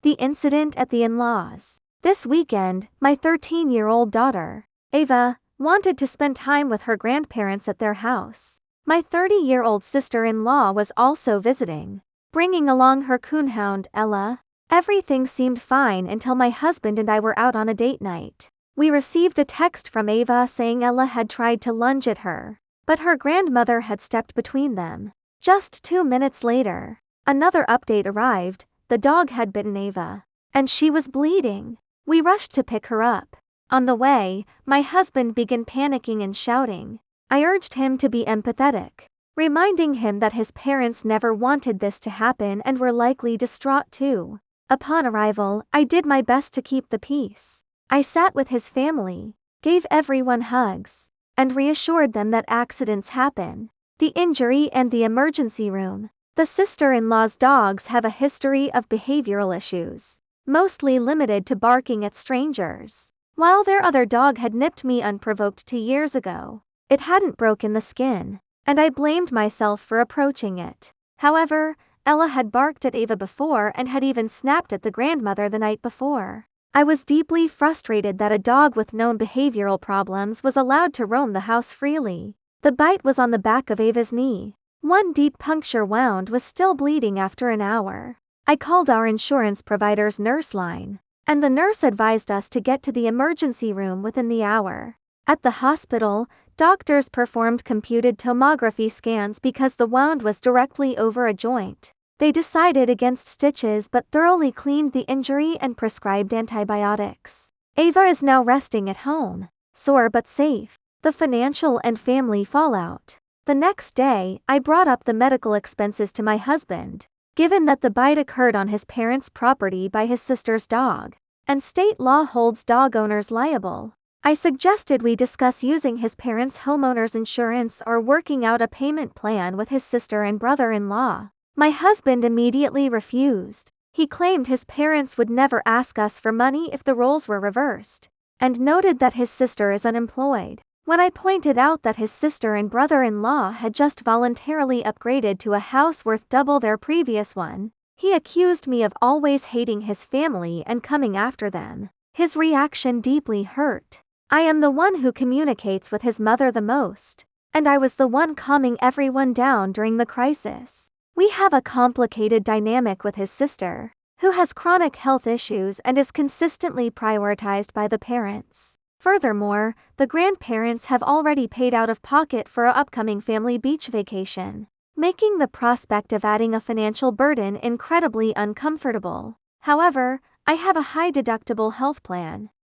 The incident at the in-laws. This weekend, my 13-year-old daughter, Ava, wanted to spend time with her grandparents at their house. My 30-year-old sister-in-law was also visiting, bringing along her coonhound, Ella. Everything seemed fine until my husband and I were out on a date night. We received a text from Ava saying Ella had tried to lunge at her, but her grandmother had stepped between them. Just 2 minutes later, another update arrived. The dog had bitten Ava, and she was bleeding. We rushed to pick her up. On the way, my husband began panicking and shouting. I urged him to be empathetic, reminding him that his parents never wanted this to happen and were likely distraught too. Upon arrival, I did my best to keep the peace. I sat with his family, gave everyone hugs, and reassured them that accidents happen. The injury and the emergency room. The sister-in-law's dogs have a history of behavioral issues, mostly limited to barking at strangers. While their other dog had nipped me unprovoked 2 years ago, it hadn't broken the skin, and I blamed myself for approaching it. However, Ella had barked at Ava before and had even snapped at the grandmother the night before. I was deeply frustrated that a dog with known behavioral problems was allowed to roam the house freely. The bite was on the back of Ava's knee. One deep puncture wound was still bleeding after an hour. I called our insurance provider's nurse line, and the nurse advised us to get to the emergency room within the hour. At the hospital, doctors performed computed tomography scans because the wound was directly over a joint. They decided against stitches but thoroughly cleaned the injury and prescribed antibiotics. Ava is now resting at home, sore but safe. The financial and family fallout. The next day, I brought up the medical expenses to my husband, given that the bite occurred on his parents' property by his sister's dog, and state law holds dog owners liable. I suggested we discuss using his parents' homeowner's insurance or working out a payment plan with his sister and brother-in-law. My husband immediately refused. He claimed his parents would never ask us for money if the roles were reversed, and noted that his sister is unemployed. When I pointed out that his sister and brother-in-law had just voluntarily upgraded to a house worth double their previous one, he accused me of always hating his family and coming after them. His reaction deeply hurt. I am the one who communicates with his mother the most, and I was the one calming everyone down during the crisis. We have a complicated dynamic with his sister, who has chronic health issues and is consistently prioritized by the parents. Furthermore, the grandparents have already paid out of pocket for an upcoming family beach vacation, making the prospect of adding a financial burden incredibly uncomfortable. However, I have a high deductible health plan,